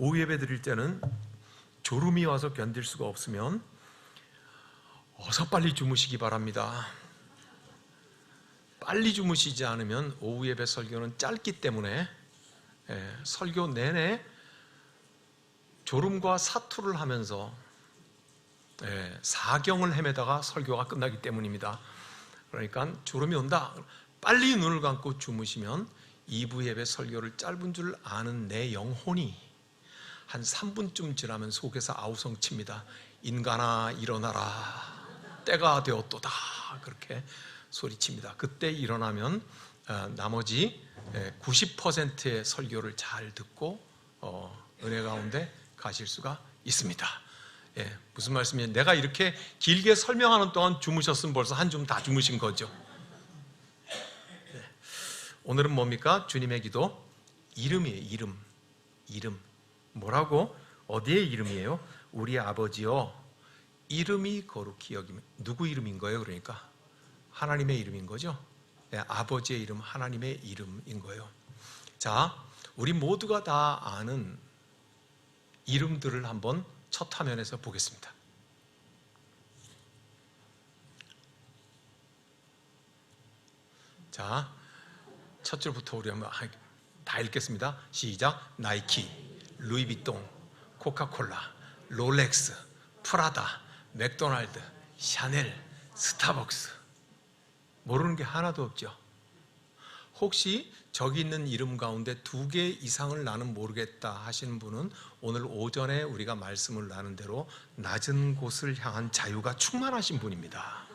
오후 예배 드릴 때는 졸음이 와서 견딜 수가 없으면 어서 빨리 주무시기 바랍니다. 빨리 주무시지 않으면 오후 예배 설교는 짧기 때문에 설교 내내 졸음과 사투를 하면서 사경을 헤매다가 설교가 끝나기 때문입니다. 그러니까 졸음이 온다, 빨리 눈을 감고 주무시면 2부 예배 설교를 짧은 줄 아는 내 영혼이 한 3분쯤 지나면 속에서 아우성칩니다. 인간아 일어나라, 때가 되었도다, 그렇게 소리칩니다. 그때 일어나면 나머지 90%의 설교를 잘 듣고 은혜 가운데 가실 수가 있습니다. 무슨 말씀이에요? 내가 이렇게 길게 설명하는 동안 주무셨으면 벌써 한 줌 다 주무신 거죠. 오늘은 뭡니까? 주님의 기도, 이름이에요. 이름. 뭐라고? 어디의 이름이에요? 우리 아버지요, 이름이 거룩히 여기면. 누구 이름인 거예요? 그러니까 하나님의 이름인 거죠. 아버지의 이름, 하나님의 이름인 거예요. 자, 우리 모두가 다 아는 이름들을 한번 첫 화면에서 보겠습니다. 자, 첫 줄부터 우리 한번 다 읽겠습니다. 시작. 나이키, 루이비통, 코카콜라, 롤렉스, 프라다, 맥도날드, 샤넬, 스타벅스. 모르는 게 하나도 없죠. 혹시 저기 있는 이름 가운데 2개 이상을 나는 모르겠다 하시는 분은 오늘 오전에 우리가 말씀을 나눈 대로 낮은 곳을 향한 자유가 충만하신 분입니다.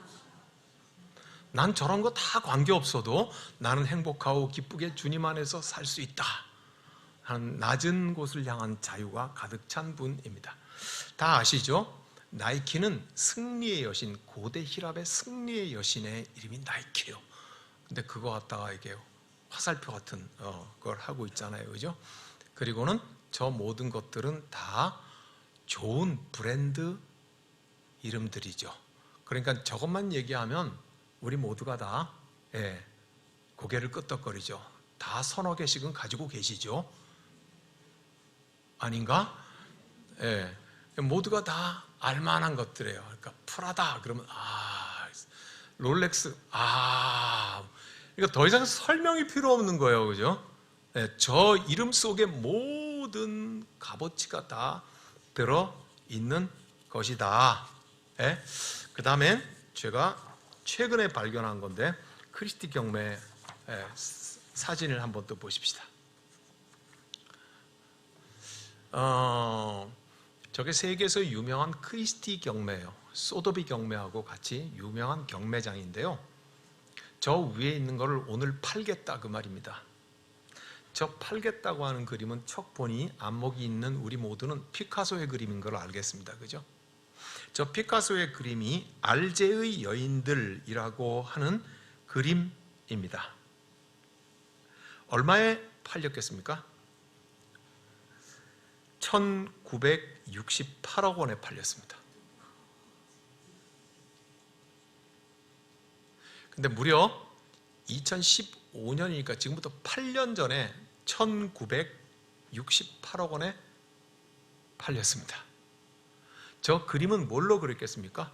난 저런 거 다 관계없어도 나는 행복하고 기쁘게 주님 안에서 살 수 있다 하는 낮은 곳을 향한 자유가 가득 찬 분입니다. 다 아시죠? 나이키는 승리의 여신, 고대 히랍의 승리의 여신의 이름이 나이키예요. 근데 그거 갖다가 이게 화살표 같은 걸 하고 있잖아요, 그죠? 그리고는 저 모든 것들은 다 좋은 브랜드 이름들이죠. 그러니까 저것만 얘기하면 우리 모두가 다 고개를 끄덕거리죠. 다 서너 개씩은 가지고 계시죠? 아닌가? 모두가 다 알만한 것들이에요. 그러니까 프라다 그러면 롤렉스 그러니까 더 이상 설명이 필요 없는 거예요, 그죠? 저 이름 속에 모든 값어치가 다 들어 있는 것이다. 그 다음에 제가 최근에 발견한 건데 크리스티 경매 사진을 한번 또 보십시다. 저게 세계에서 유명한 크리스티 경매예요. 소더비 경매하고 같이 유명한 경매장인데요. 저 위에 있는 거를 오늘 팔겠다 그 말입니다. 저 팔겠다고 하는 그림은 척 보니 안목이 있는 우리 모두는 피카소의 그림인 걸 알겠습니다. 그죠? 저 피카소의 그림이 알제의 여인들이라고 하는 그림입니다. 얼마에 팔렸겠습니까? 1968억 원에 팔렸습니다. 근데 무려 2015년이니까 지금부터 8년 전에 1968억 원에 팔렸습니다. 저 그림은 뭘로 그렸겠습니까?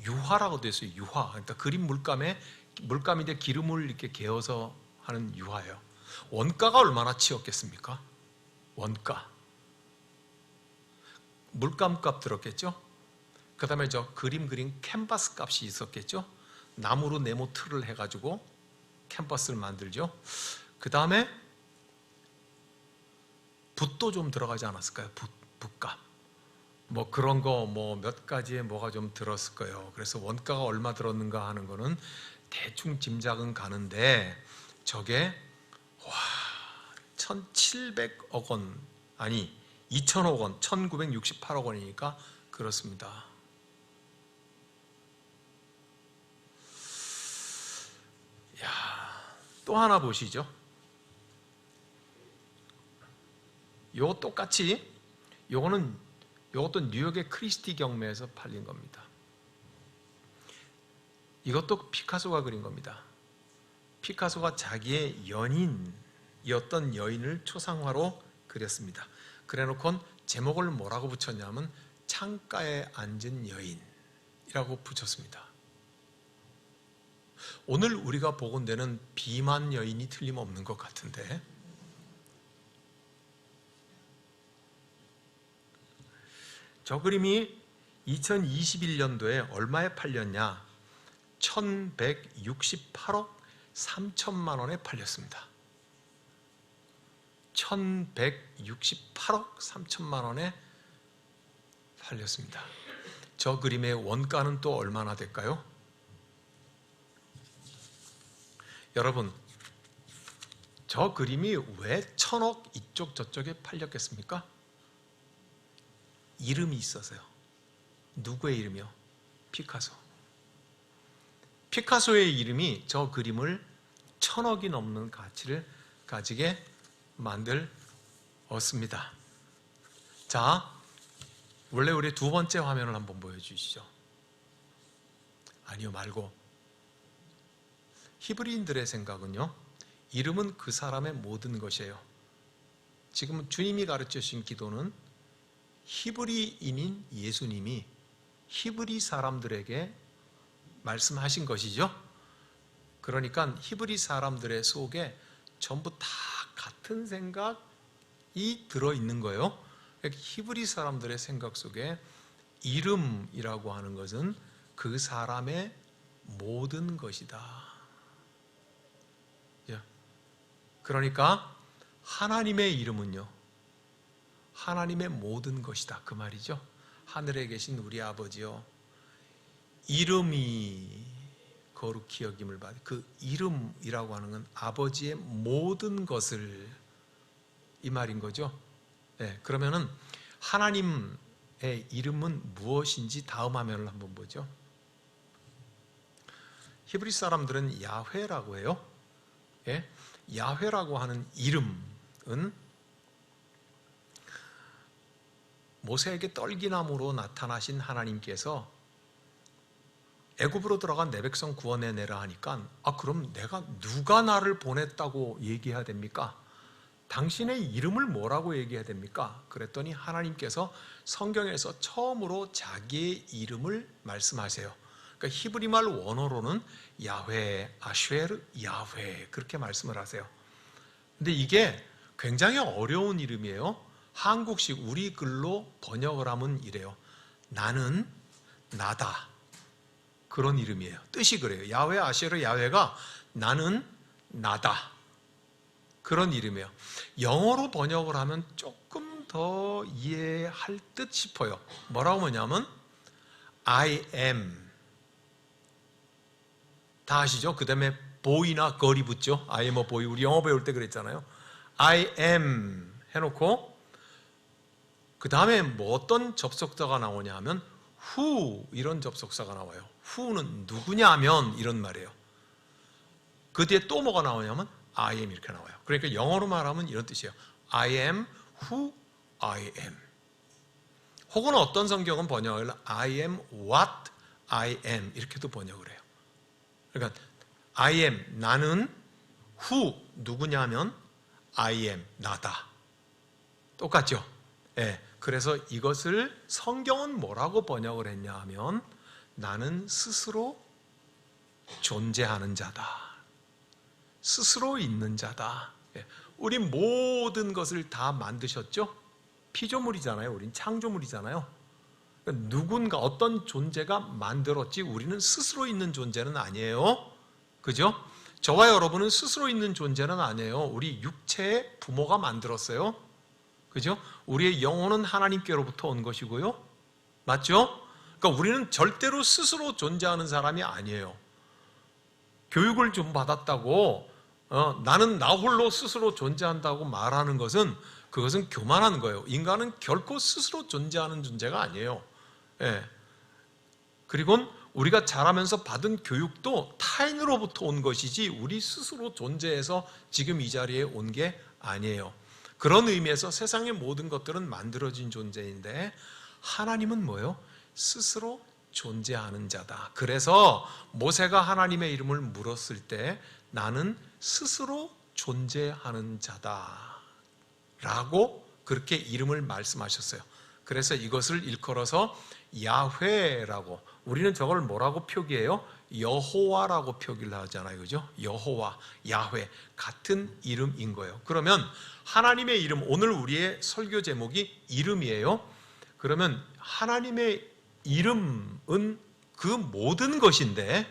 유화라고 되어 있어요. 유화. 그러니까 그림 물감인데 기름을 이렇게 개어서 하는 유화예요. 원가가 얼마나 치였겠습니까? 원가. 물감 값 들었겠죠? 그 다음에 저 그림 캔버스 값이 있었겠죠? 나무로 네모 틀을 해가지고 캔버스를 만들죠. 그 다음에 붓도 좀 들어가지 않았을까요? 붓값. 뭐 그런 거 몇 가지에 뭐가 좀 들었을 거예요. 그래서 원가가 얼마 들었는가 하는 거는 대충 짐작은 가는데 저게 1,700억 원 아니 2,000억 원, 1,968억 원이니까 그렇습니다. 또 하나 보시죠. 요거 똑같이 요것도 뉴욕의 크리스티 경매에서 팔린 겁니다. 이것도 피카소가 그린 겁니다. 피카소가 자기의 연인이었던 여인을 초상화로 그렸습니다. 그래놓고 제목을 뭐라고 붙였냐면 창가에 앉은 여인이라고 붙였습니다. 오늘 우리가 보건 되는 비만 여인이 틀림없는 것 같은데, 저 그림이 2021년도에 얼마에 팔렸냐? 1168억 3천만 원에 팔렸습니다. 1168억 3천만 원에 팔렸습니다. 저 그림의 원가는 또 얼마나 될까요? 여러분, 저 그림이 왜 1000억 이쪽 저쪽에 팔렸겠습니까? 이름이 있어서요. 누구의 이름이요? 피카소. 피카소의 이름이 저 그림을 1000억이 넘는 가치를 가지게 만들었습니다. 자, 원래 우리 두 번째 화면을 한번 보여주시죠. 아니요, 말고 히브리인들의 생각은요, 이름은 그 사람의 모든 것이에요. 지금 주님이 가르쳐 주신 기도는 히브리인인 예수님이 히브리 사람들에게 말씀하신 것이죠. 그러니까 히브리 사람들의 속에 전부 다 같은 생각이 들어있는 거예요. 히브리 사람들의 생각 속에 이름이라고 하는 것은 그 사람의 모든 것이다. 그러니까 하나님의 이름은요, 하나님의 모든 것이다, 그 말이죠. 하늘에 계신 우리 아버지요, 이름이 거룩히 여김을 받, 그 이름이라고 하는 건 아버지의 모든 것을, 이 말인 거죠. 네, 그러면은 하나님의 이름은 무엇인지 다음 화면을 한번 보죠. 히브리 사람들은 야훼라고 해요. 예? 야훼라고 하는 이름은 모세에게 떨기나무로 나타나신 하나님께서 애굽으로 들어간 내 백성 구원해 내라 하니까, 그럼 누가 나를 보냈다고 얘기해야 됩니까? 당신의 이름을 뭐라고 얘기해야 됩니까? 그랬더니 하나님께서 성경에서 처음으로 자기의 이름을 말씀하세요. 그러니까 히브리말 원어로는 야훼, 아쉐르, 야훼 그렇게 말씀을 하세요. 근데 이게 굉장히 어려운 이름이에요. 한국식 우리 글로 번역을 하면 이래요. 나는 나다. 그런 이름이에요. 뜻이 그래요. 야훼, 아쉐르, 야훼가 나는 나다. 그런 이름이에요. 영어로 번역을 하면 조금 더 이해할 듯 싶어요. 뭐라고 하냐면 I am. 다 아시죠? 그 다음에 boy나 girl이 붙죠. I am a boy. 우리 영어 배울 때 그랬잖아요. I am 해놓고 그 다음에 뭐 어떤 접속사가 나오냐 하면 who 이런 접속사가 나와요. who는 누구냐면 이런 말이에요. 그 뒤에 또 뭐가 나오냐면 I am 이렇게 나와요. 그러니까 영어로 말하면 이런 뜻이에요. I am who I am. 혹은 어떤 성경은 번역을 I am what I am 이렇게도 번역을 해요. 그러니까 I am 나는 who 누구냐면 I am 나다. 똑같죠? 예. 그래서 이것을 성경은 뭐라고 번역을 했냐 하면 나는 스스로 존재하는 자다. 스스로 있는 자다. 예. 우리 모든 것을 다 만드셨죠? 피조물이잖아요. 우린 창조물이잖아요. 그러니까 누군가 어떤 존재가 만들었지 우리는 스스로 있는 존재는 아니에요. 그죠? 저와 여러분은 스스로 있는 존재는 아니에요. 우리 육체의 부모가 만들었어요. 그죠? 우리의 영혼은 하나님께로부터 온 것이고요. 맞죠? 그러니까 우리는 절대로 스스로 존재하는 사람이 아니에요. 교육을 좀 받았다고 나는 나 홀로 스스로 존재한다고 말하는 것은 그것은 교만한 거예요. 인간은 결코 스스로 존재하는 존재가 아니에요. 예. 그리고 우리가 자라면서 받은 교육도 타인으로부터 온 것이지 우리 스스로 존재해서 지금 이 자리에 온 게 아니에요. 그런 의미에서 세상의 모든 것들은 만들어진 존재인데 하나님은 뭐예요? 스스로 존재하는 자다. 그래서 모세가 하나님의 이름을 물었을 때 나는 스스로 존재하는 자다 라고 그렇게 이름을 말씀하셨어요. 그래서 이것을 일컬어서 야훼라고, 우리는 저걸 뭐라고 표기해요? 여호와라고 표기를 하잖아요. 그죠? 여호와, 야훼, 같은 이름인 거예요. 그러면 하나님의 이름, 오늘 우리의 설교 제목이 이름이에요. 그러면 하나님의 이름은 그 모든 것인데,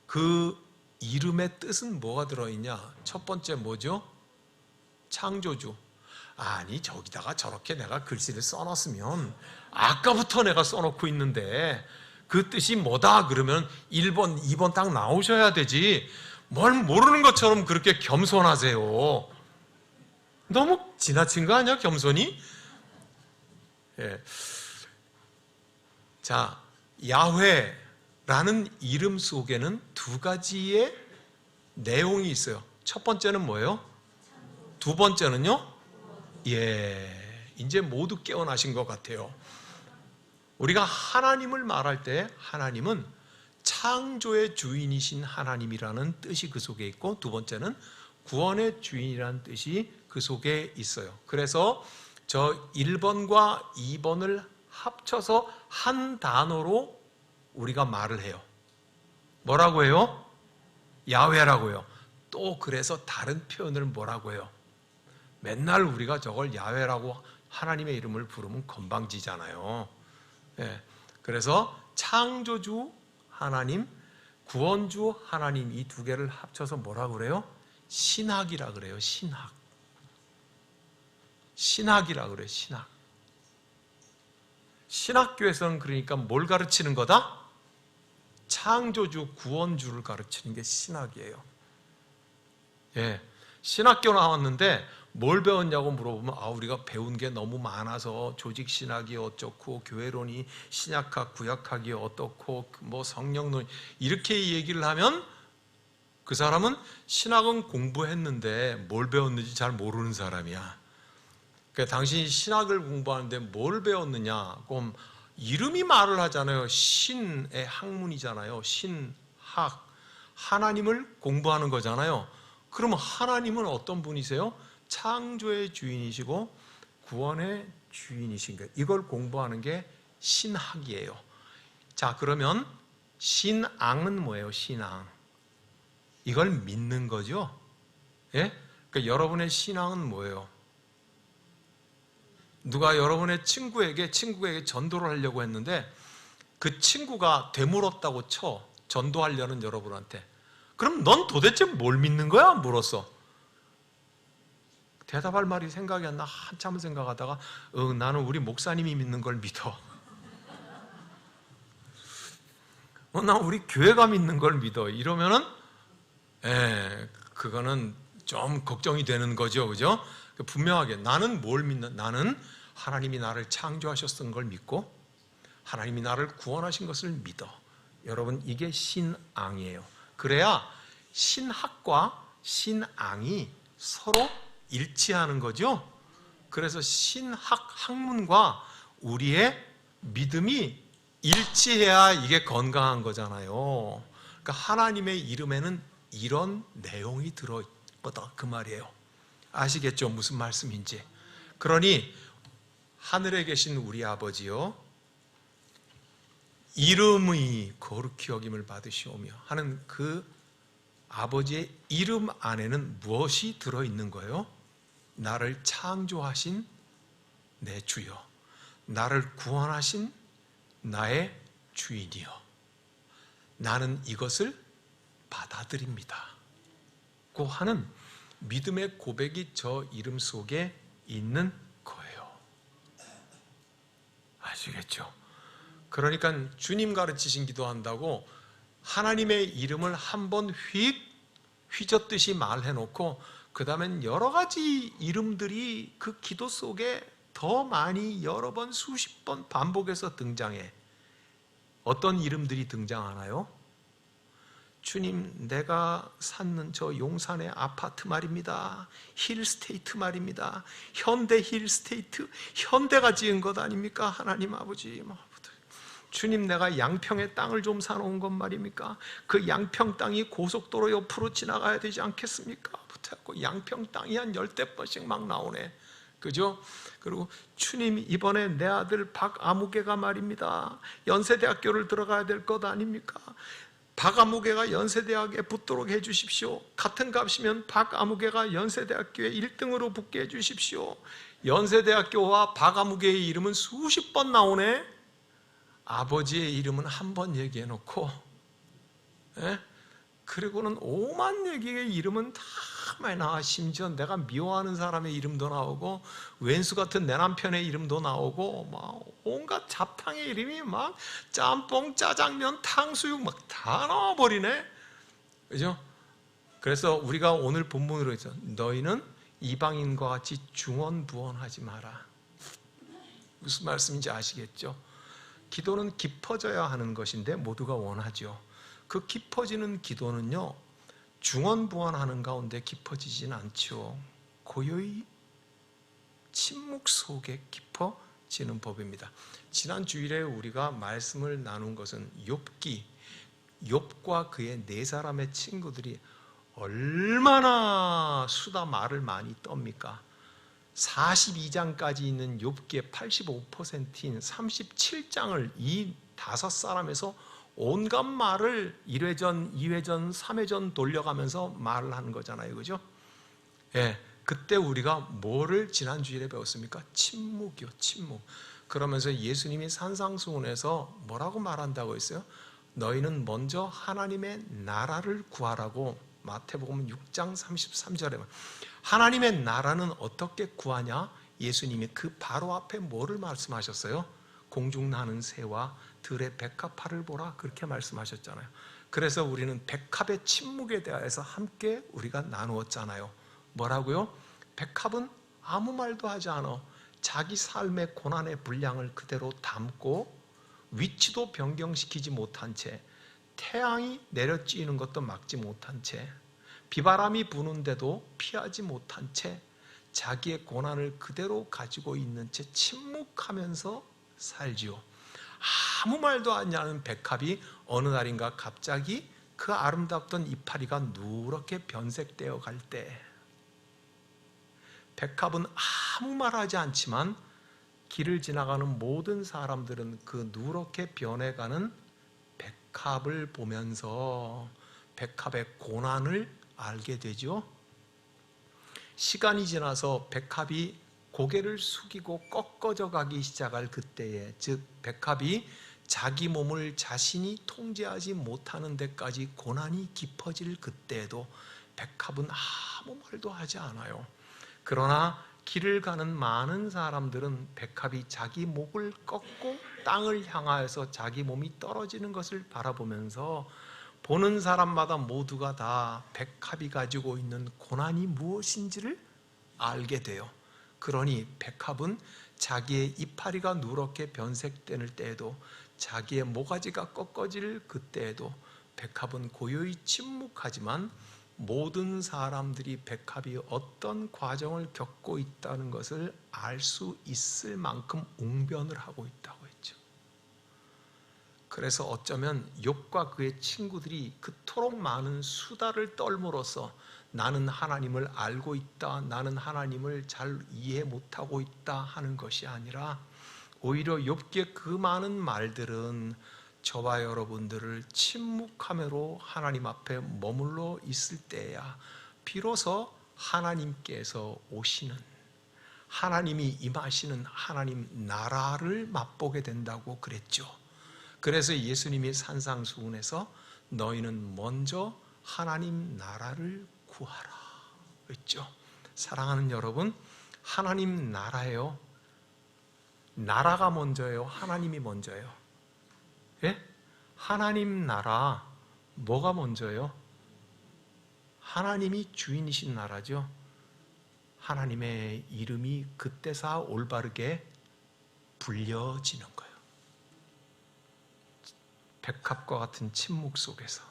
그 이름의 뜻은 뭐가 들어있냐? 첫 번째 뭐죠? 창조주. 아니, 저기다가 저렇게 내가 글씨를 써놨으면 아까부터 내가 써놓고 있는데 그 뜻이 뭐다 그러면 1번, 2번 딱 나오셔야 되지, 뭘 모르는 것처럼 그렇게 겸손하세요. 너무 지나친 거 아니야, 겸손이? 예. 자, 야훼라는 이름 속에는 두 가지의 내용이 있어요. 첫 번째는 뭐예요? 두 번째는요? 예, 이제 모두 깨어나신 것 같아요. 우리가 하나님을 말할 때 하나님은 창조의 주인이신 하나님이라는 뜻이 그 속에 있고, 두 번째는 구원의 주인이라는 뜻이 그 속에 있어요. 그래서 저 1번과 2번을 합쳐서 한 단어로 우리가 말을 해요. 뭐라고 해요? 야훼라고요. 또 그래서 다른 표현을 뭐라고 해요? 맨날 우리가 저걸 야훼라고 하나님의 이름을 부르면 건방지잖아요. 예, 그래서 창조주 하나님, 구원주 하나님, 이 두 개를 합쳐서 뭐라고 그래요? 신학이라 그래요. 신학. 신학이라 그래요. 신학. 신학교에서는 그러니까 뭘 가르치는 거다? 창조주, 구원주를 가르치는 게 신학이에요. 예, 신학교 나왔는데 뭘 배웠냐고 물어보면, 우리가 배운 게 너무 많아서 조직신학이 어쩌고, 교회론이, 신약학, 구약학이 어떻고, 뭐 성령론, 이렇게 얘기를 하면 그 사람은 신학은 공부했는데 뭘 배웠는지 잘 모르는 사람이야. 그러니까 당신이 신학을 공부하는데 뭘 배웠느냐? 그럼 이름이 말을 하잖아요. 신의 학문이잖아요. 신학. 하나님을 공부하는 거잖아요. 그러면 하나님은 어떤 분이세요? 창조의 주인이시고 구원의 주인이신 거예요. 이걸 공부하는 게 신학이에요. 자, 그러면 신앙은 뭐예요? 신앙. 이걸 믿는 거죠. 예? 그러니까 여러분의 신앙은 뭐예요? 누가 여러분의 친구에게 전도를 하려고 했는데 그 친구가 되물었다고 쳐. 전도하려는 여러분한테. 그럼 넌 도대체 뭘 믿는 거야? 물었어. 대답할 말이 생각이 안 나. 한참을 생각하다가 나는 우리 목사님이 믿는 걸 믿어. 난 우리 교회가 믿는 걸 믿어. 이러면은 그거는 좀 걱정이 되는 거죠. 그죠? 분명하게 나는 뭘 믿는, 나는 하나님이 나를 창조하셨던 걸 믿고 하나님이 나를 구원하신 것을 믿어. 여러분, 이게 신앙이에요. 그래야 신학과 신앙이 서로 일치하는 거죠. 그래서 신학 학문과 우리의 믿음이 일치해야 이게 건강한 거잖아요. 그러니까 하나님의 이름에는 이런 내용이 들어있다 그 말이에요. 아시겠죠? 무슨 말씀인지. 그러니 하늘에 계신 우리 아버지요, 이름이 거룩히 여김을 받으시오며 하는 그 아버지의 이름 안에는 무엇이 들어있는 거예요? 나를 창조하신 내 주여, 나를 구원하신 나의 주인이여, 나는 이것을 받아들입니다 고 하는 믿음의 고백이 저 이름 속에 있는 거예요. 아시겠죠? 그러니까 주님 가르치신 기도한다고 하나님의 이름을 한번 휘젓듯이 말해놓고 그 다음엔 여러 가지 이름들이 그 기도 속에 더 많이 여러 번 수십 번 반복해서 등장해. 어떤 이름들이 등장하나요? 주님, 내가 사는 저 용산의 아파트 말입니다. 힐스테이트 말입니다. 현대 힐스테이트, 현대가 지은 것 아닙니까? 하나님 아버지. 주님, 내가 양평에 땅을 좀 사놓은 것 말입니까? 그 양평 땅이 고속도로 옆으로 지나가야 되지 않겠습니까? 붙어갖고 양평 땅이 한 10대 번씩 막 나오네. 그죠? 그리고 주님, 이번에 내 아들 박아무개가 말입니다, 연세대학교를 들어가야 될 것 아닙니까? 박아무개가 연세대학에 붙도록 해주십시오. 같은 값이면 박아무개가 연세대학교에 1등으로 붙게 해주십시오. 연세대학교와 박아무개의 이름은 수십 번 나오네. 아버지의 이름은 한 번 얘기해 놓고, 그리고는 오만 얘기의 이름은 다 많이 나와. 심지어 내가 미워하는 사람의 이름도 나오고, 왼수 같은 내 남편의 이름도 나오고, 막 온갖 잡탕의 이름이 막 짬뽕, 짜장면, 탕수육 막 다 나와버리네. 그죠? 그래서 우리가 오늘 본문으로 해서 너희는 이방인과 같이 중언부언하지 마라. 무슨 말씀인지 아시겠죠? 기도는 깊어져야 하는 것인데 모두가 원하죠. 그 깊어지는 기도는요, 중언부언하는 가운데 깊어지진 않죠. 고요히 침묵 속에 깊어지는 법입니다. 지난 주일에 우리가 말씀을 나눈 것은 욥과 그의 네 사람의 친구들이 얼마나 수다 말을 많이 떱니까? 42장까지 있는 욥기의 85%인 37장을 이 다섯 사람에서 온갖 말을 1회전, 2회전, 3회전 돌려가면서 말을 하는 거잖아요. 그죠? 예, 그때 우리가 뭐를 지난주일에 배웠습니까? 침묵이요, 침묵. 그러면서 예수님이 산상수훈에서 뭐라고 말한다고 했어요? 너희는 먼저 하나님의 나라를 구하라고. 마태복음 6장 33절에 하나님의 나라는 어떻게 구하냐? 예수님이 그 바로 앞에 뭐를 말씀하셨어요? 공중 나는 새와 들의 백합화를 보라, 그렇게 말씀하셨잖아요. 그래서 우리는 백합의 침묵에 대해서 함께 우리가 나누었잖아요. 뭐라고요? 백합은 아무 말도 하지 않아. 자기 삶의 고난의 분량을 그대로 담고 위치도 변경시키지 못한 채, 태양이 내려찌는 것도 막지 못한 채, 비바람이 부는데도 피하지 못한 채 자기의 고난을 그대로 가지고 있는 채 침묵하면서 살지요. 아무 말도 하지 않은 백합이 어느 날인가 갑자기 그 아름답던 이파리가 누렇게 변색되어 갈 때, 백합은 아무 말하지 않지만 길을 지나가는 모든 사람들은 그 누렇게 변해가는 백합을 보면서 백합의 고난을 알게 되죠. 시간이 지나서 백합이 고개를 숙이고 꺾어져 가기 시작할 그때에, 즉 백합이 자기 몸을 자신이 통제하지 못하는 데까지 고난이 깊어질 그때에도 백합은 아무 말도 하지 않아요. 그러나 길을 가는 많은 사람들은 백합이 자기 목을 꺾고 땅을 향하여서 자기 몸이 떨어지는 것을 바라보면서 보는 사람마다 모두가 다 백합이 가지고 있는 고난이 무엇인지를 알게 돼요. 그러니 백합은 자기의 이파리가 누렇게 변색될 때에도, 자기의 모가지가 꺾어질 그때에도 백합은 고요히 침묵하지만 모든 사람들이 백합이 어떤 과정을 겪고 있다는 것을 알 수 있을 만큼 웅변을 하고 있다고 했죠. 그래서 어쩌면 욥과 그의 친구들이 그토록 많은 수다를 떨므로써 나는 하나님을 알고 있다, 나는 하나님을 잘 이해 못하고 있다 하는 것이 아니라, 오히려 욥기의 그 많은 말들은 저와 여러분들을 침묵함으로 하나님 앞에 머물러 있을 때야 비로소 하나님께서 오시는, 하나님이 임하시는 하나님 나라를 맛보게 된다고 그랬죠. 그래서 예수님이 산상수훈에서 너희는 먼저 하나님 나라를 구하라 했죠. 사랑하는 여러분, 하나님 나라예요. 나라가 먼저예요? 하나님이 먼저예요? 예? 하나님 나라, 뭐가 먼저예요? 하나님이 주인이신 나라죠. 하나님의 이름이 그때서 올바르게 불려지는 거예요. 백합과 같은 침묵 속에서.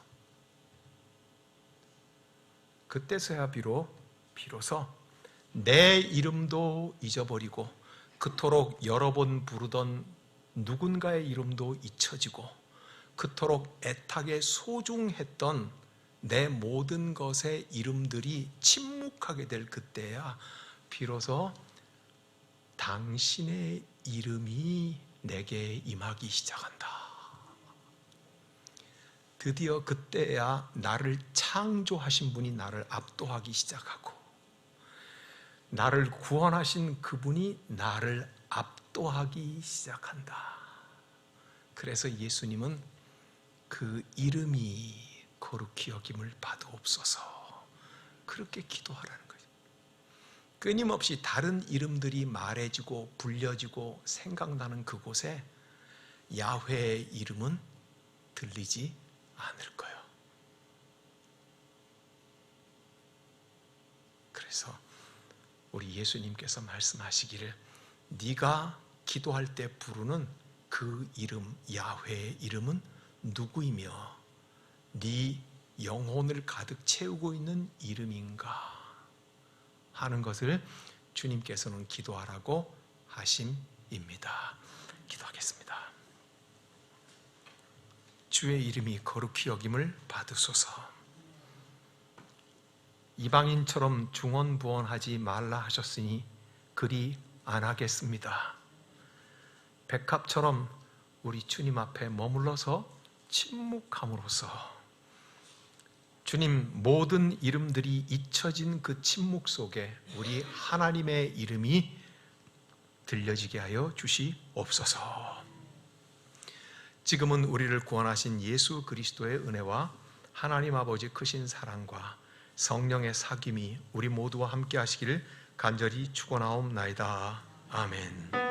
그때서야 비로소 내 이름도 잊어버리고 그토록 여러 번 부르던 누군가의 이름도 잊혀지고 그토록 애타게 소중했던 내 모든 것의 이름들이 침묵하게 될 그때야 비로소 당신의 이름이 내게 임하기 시작한다. 드디어 그때야 나를 창조하신 분이 나를 압도하기 시작하고, 나를 구원하신 그분이 나를 압도하기 시작한다. 그래서 예수님은 그 이름이 거룩히 여김을 받으옵소서, 그렇게 기도하라는 거죠. 끊임없이 다른 이름들이 말해지고 불려지고 생각나는 그곳에 야훼의 이름은 들리지 않을 거예요. 그래서 우리 예수님께서 말씀하시기를, 네가 기도할 때 부르는 그 이름, 야훼의 이름은 누구이며 네 영혼을 가득 채우고 있는 이름인가 하는 것을 주님께서는 기도하라고 하심입니다. 기도하겠습니다. 주의 이름이 거룩히 여김을 받으소서. 이방인처럼 중언부언하지 말라 하셨으니 그리 안 하겠습니다. 백합처럼 우리 주님 앞에 머물러서 침묵함으로써 주님, 모든 이름들이 잊혀진 그 침묵 속에 우리 하나님의 이름이 들려지게 하여 주시옵소서. 지금은 우리를 구원하신 예수 그리스도의 은혜와 하나님 아버지 크신 사랑과 성령의 사귐이 우리 모두와 함께 하시기를 간절히 축원하옵나이다. 아멘.